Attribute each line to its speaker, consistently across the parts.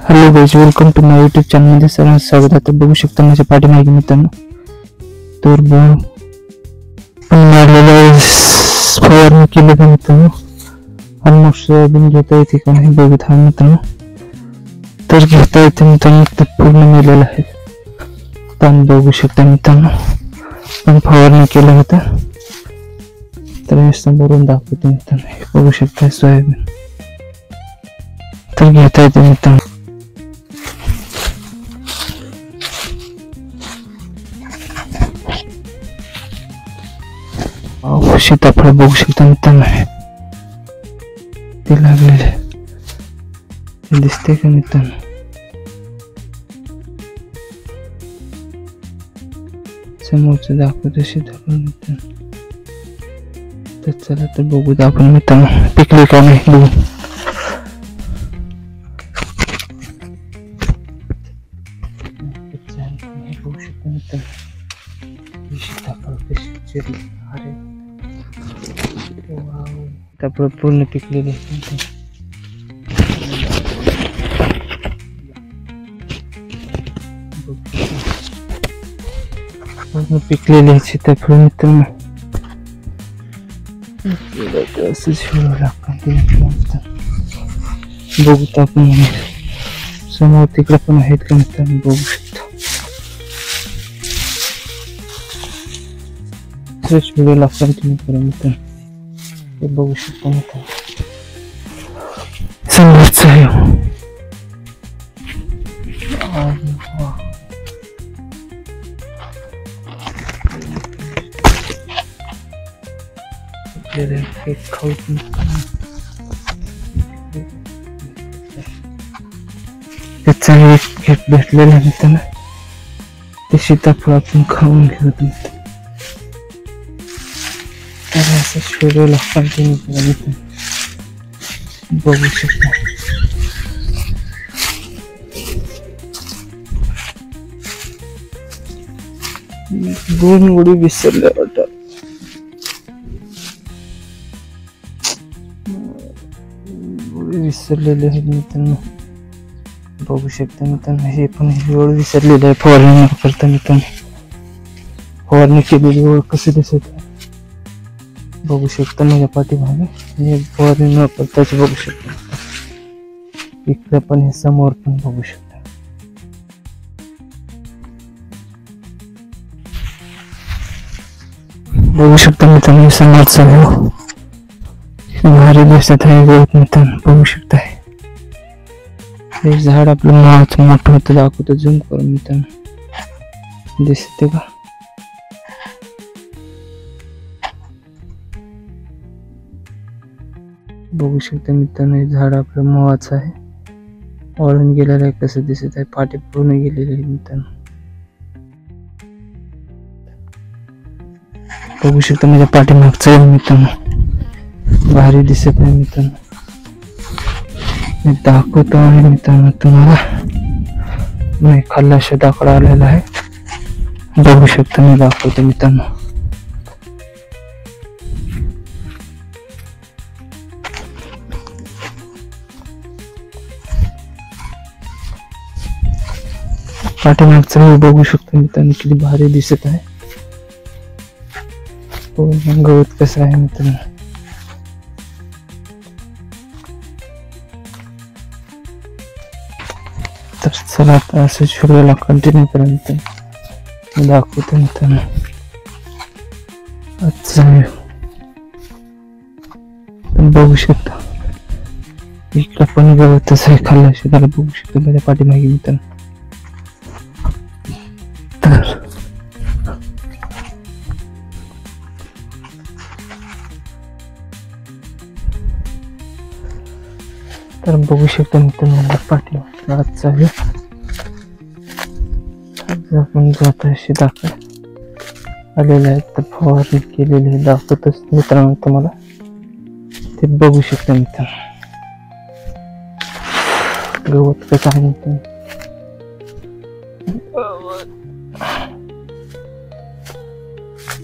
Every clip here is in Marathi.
Speaker 1: Hello guys, welcome to my YouTube channel मध्ये सर्वांचं स्वागत आहे. तर बघू शकता माझ्या पाठीमागे मित्रांनो तर फवारणी केली का मित्रांनो. ऑलमोस्ट सोयाबीन घेता येते का नाही बघत हा मित्रांनो. तर घेता येते मित्रांनो, ते पूर्ण मेलेलं आहे. पण बघू शकता मित्रांनो पण फवारणी केलं होतं. तर हे समोरून दाखवतो मित्रांनो. हे बघू शकता सोयाबीन तर घेता येते मित्रांनो. सीताफळ बघू शकता मित्रांनो, ते लागलेले दिसते का मित्रांनो. समोरच दाखवतो सीताफळ मित्रांनो. तर चला तर बघू आपण मित्रांनो पिकले का नाही बघू. बघू शकता मित्रांनो सीताफळ कशी चिरली. अरे सीताफळ पूर्ण पिकलेले पूर्ण पिकलेले सीताफळ मित्रांनो. बघू आपण समोर तिकडे पण आहेत का मित्रांनो. बघू शकता फ्रेश व्हिडिओ कंटिन्यू करा मित्रांनो. ते बघू शकता मित्रांनो समोरच आहे. त्याचा एक खेप भेटलेला मित्रांनो. ते सीताफळ आपण खाऊन घेऊ. तर असं व्हिडिओला कंटिन्यू करा मित्रांनो. बघू शकता दोन उडी विसरल्या वाटत. विसरलेले आहेत मित्रांनो. बघू शकता मित्रांनो हे पण ओळ विसरलेलं आहे फवारणी न करता मित्रांनो. फवारणी केलेली ओळ कशी दिसत आहे बघू शकता माझ्या पाठीमागे. हे फवारणी न करताच बघू शकता. इकडे पण हे समोर पण बघू शकता. बघू शकता मित्रांनो समोरचा व्ह्यू भारी दिसत आहे. गवत मित्रांनो बघू शकता. हे झाड आपलं मोठं होतं दाखवतो. झूम करून मित्रांनो दिसते का. बघू शकता मित्रांनो हे झाड आपलं मोहाचं आहे. वाळून गेलेलं आहे कसं दिसत आहे. फाटे पूर्ण गेलेले आहे मित्रांनो. बघू शकता माझ्या पाठीमागचं मित्रांनो भारी दिसत आहे मित्रांनो. मी दाखवतो आहे मित्रांनो तुम्हाला. मी खाल्ला शेताकडे आलेला आहे. बघू शकता मी दाखवतो मित्रांनो. पाठीमागचं बघू शकतो मित्रांनो किती भारी दिसत आहे. गवत कसं आहे मित्रांनो. तर चला आता असंच व्हिडिओला कंटिन्यू करा मित्रांनो. दाखवतो मित्रांनो आजचा बघू शकता. इकडं पण गवतच आहे खाल्ला शेताला. बघू शकतो माझ्या पाठीमागे मित्रांनो. तर बघू शकता मित्रांनो पाठीमागे आजचा व्ह्यू. आपण जात आहे शेताकडे आलेले आहेत. तर फवारणी केलेली दाखवतच मित्रांनो तुम्हाला. ते बघू शकता मित्रांनो गवत कसं आहे मित्रांनो.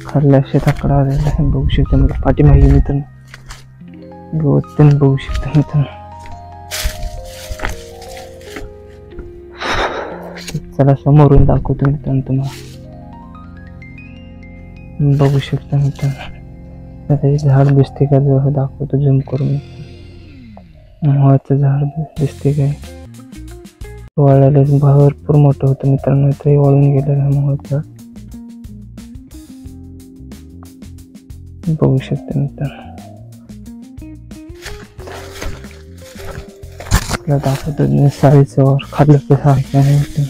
Speaker 1: खाल्ल्या शेताकडे आलेलं आहे. बघू शकता मला पाठीमागे मित्रांनो गवत पण बघू शकता मित्रांनो. चला समोरून दाखवतो मित्रांनो तुम्हाला. बघू शकता मित्रांनो, आता हे झाड दिसते का जवळ दाखवतो झूम करून. मोहाचं झाड दिसते काय, वाळायला भरपूर मोठं होतं मित्रांनो. इथे वाळून गेलेलं आहे मोहाचं झाड, बघू शकता मित्रांनो. दाखवतो साईचं वर खाल्लं तर सारखं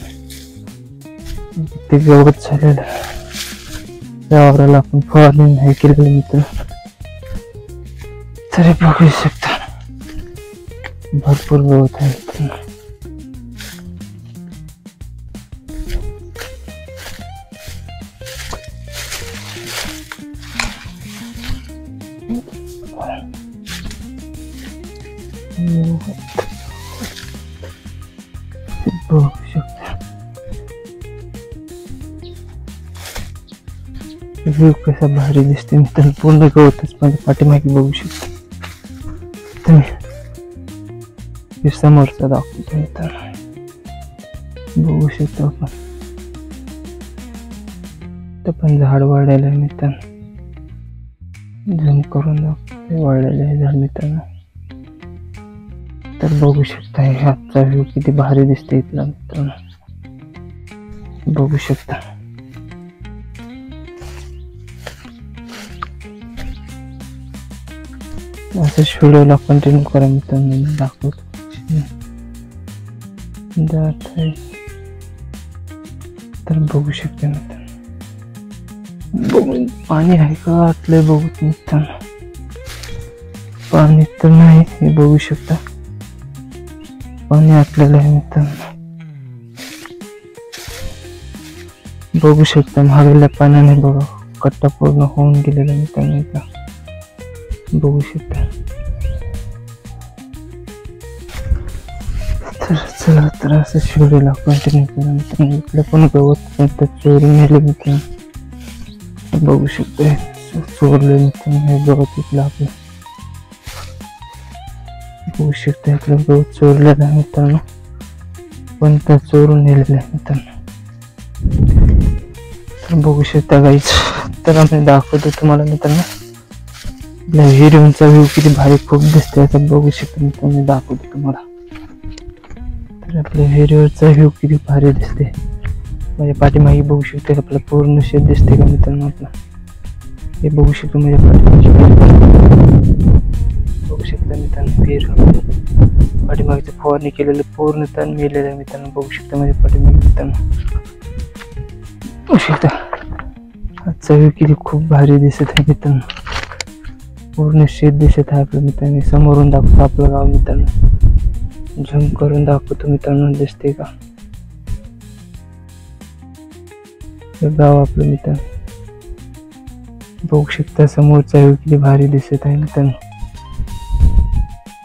Speaker 1: ते गवत झालेलं. त्यावराला आपण फवारणी नाही केलेलं मित्र, तरी बघू शकता भरपूर गवत आहे मित्रांनो. बघू शकता व्ह्यू कसा भारी दिसते मित्रांनो. पूर्ण गवतच माझ्या पाठीमागे बघू शकता तुम्ही. समोरचा दाखवतो मित्रांनो, बघू शकता आपण. तर पण झाड वाढलेलं आहे मित्रांनो, झूम करून दाखवतो वाढलेलं आहे झाड मित्रांनो. तर बघू शकता हे आजचा व्ह्यू किती भारी दिसते इथला मित्रांनो, बघू शकता. असंच व्हिडिओला कंटिन्यू करा मित्रांनो, मी दाखवतो. तर बघू शकता मित्रांनो, बघून पाणी आहे का आटलंय बघू मित्रांनो. पाणी तर नाही, हे बघू शकता पाणी आटलेलं आहे मित्रांनो. बघू शकता महागल्या पाण्याने बघा कट्टा पूर्ण होऊन गेलेला मित्रांनो इथला, बघू शकता. तर चला तर असं व्हिडिओला कंटिन्यू करा मित्रांनो. इकडे पण गवत चोरून नेले मित्रांनो, बघू शकता चोरले मित्रांनो हे गवत इथलं आपलं. बघू शकता इकडे गवत चोरलेलं आहे मित्रांनो, पण त्या चोरून नेलेलं आहे मित्रांनो. तर बघू शकता गाईच. तर आम्ही दाखवतो तुम्हाला मित्रांनो आपल्या हिरोचा व्ह्यू किती भारी खूप दिसते. आता बघू शकता मित्रांनो, दाखवतो तुम्हाला. तर आपल्या हिरोचा व्ह्यू किती भारी दिसते. माझ्या पाठीमागे बघू शकता आपलं पूर्ण शेत दिसते का मित्रांनो आपला. हे बघू शकतो माझ्या पाठीमागे, बघू शकता मित्रांनो विहीर पाठीमागचं फवारणी केलेलं पूर्ण तण मेलेलं आहे मित्रांनो. बघू शकता माझ्या पाठीमागे मित्रांनो, बघू शकता आजचा व्ह्यू किती खूप भारी दिसत आहे मित्रांनो. पूर्ण शेत दिसत आहे आपलं मित्रांनो. समोरून दाखवतो आपलं गाव मित्रांनो, झूम करून दाखवतो मित्रांनो, दिसते का हे गाव आपलं मित्रांनो. बघू शकता समोरचा व्ह्यू किती भारी दिसत आहे मित्रांनो.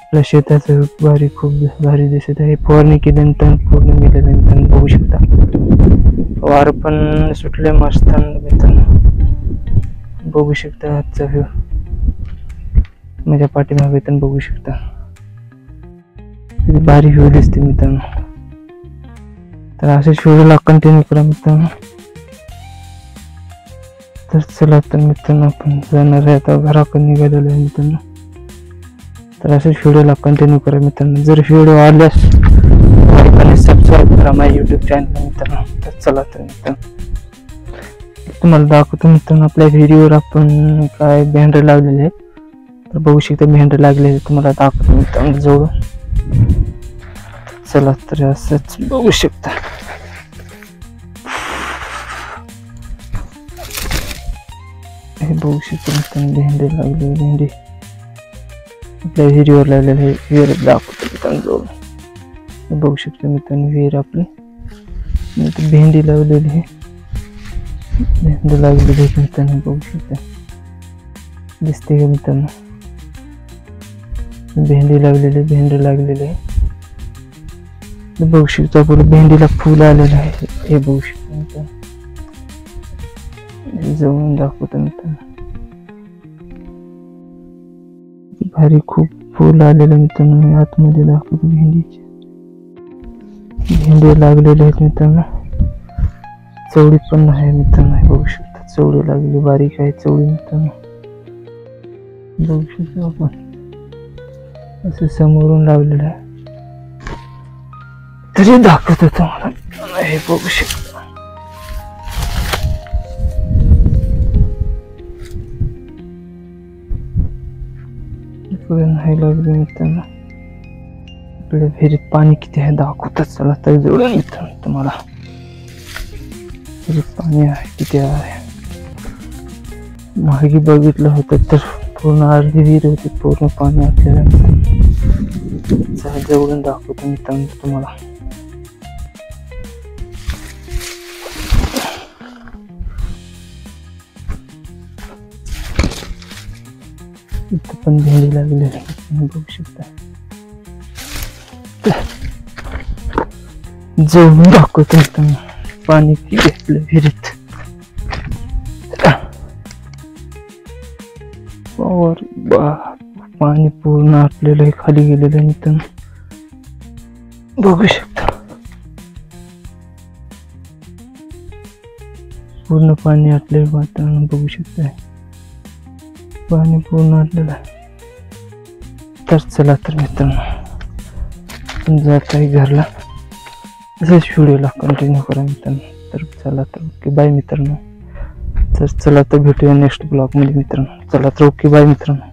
Speaker 1: आपल्या शेताचा व्ह्यू भारी खूप भारी दिसत आहे. फवारणी केल्यानंतर पूर्ण मेलेलं आहे मित्रांनो, बघू शकता. वार पण सुटले मस्त मित्रांनो, बघू शकता आजचा व्ह्यू माझ्या पाठीमागे पण बघू शकता किती भारी व्ह्यू दिसते मित्रांनो. तर असे व्हिडिओला कंटिन्यू करा मित्रांनो. तर चला तर मित्रांनो आपण जाणार आहे आता, घराकडे निघालेलो आहे मित्रांनो. तर असेच व्हिडिओला कंटिन्यू करा मित्रांनो. जर व्हिडिओ आवडल्यास लाईक आणि सबस्क्राईब करा माझ्या यूट्यूब चॅनल मित्रांनो. तर चला तर मित्रांनो तुम्हाला दाखवतो मित्रांनो, आपल्या व्हिडिओवर आपण काय भेंडे लावलेले आहेत. तर बघू शकता भेंडे लागलेले तुम्हाला दाखवतो मित्रांनो जवळ. चला तर असंच बघू शकता. हे बघू शकता मित्रांनो भेंडे लागले, भेंडे आपल्या विहिरीवर लागलेले आहे. विहीर दाखवतो मित्रांनो जवळ. बघू शकता मित्रांनो विहीर आपली, भेंडी लावलेली आहे. भेंडी लागलेली आहे मित्रांनो, बघू शकता दिसते का मित्रांनो. भेंडी लागलेली, भेंडी लागलेली आहे. बघू शकतो आपण भेंडीला फुल आलेलं आहे. हे बघू शकतो मित्रांनो, जवळून दाखवतो मित्रांनो. भारी खूप फुल आलेलं मित्रांनो. आतमध्ये दाखवतो भेंडीचे, भेंडी लागलेले आहेत मित्रांनो. चवळी पण नाही मित्रांनो, हे बघू शकता चवळी लागली, बारीक आहे चवळी मित्रांनो, बघू शकतो आपण असे समोरून लावलेलं आहे. तरी दाखवतो तुम्हाला, हे बघू शकता नाही लागले मित्रांनो. आपल्या विहिरीत पाणी किती आहे दाखवतात, चला तर जवळ मित्रांनो तुम्हाला विहिरीत पाणी आहे किती आहे. मागे बघितलं होतं तर पूर्ण अर्धी विहीर होती, पूर्ण पाणी आपल्याला जवळून दाखवतो मित्रांनो तुम्हाला. इथं पण भेंडी लागलेली आहे बघू शकता, जवळून दाखवतो मित्रांनो. पाणी घेतलं विहिरीत, पाणी पूर्ण आटलेलं आहे, खाली गेलेलं आहे मित्रांनो बघू शकता. पूर्ण पाणी आटलेलं वातावरण बघू शकता, पाणी पूर्ण आटलेलं आहे. तर चला तर मित्रांनो आपण जात आहे घरला, तसंच व्हिडिओला कंटिन्यू करा मित्रांनो. तर चला तर ओके बाय मित्रांनो. तर चला तर भेटूया नेक्स्ट ब्लॉग मध्ये मित्रांनो. चला तर ओके बाय मित्रांनो.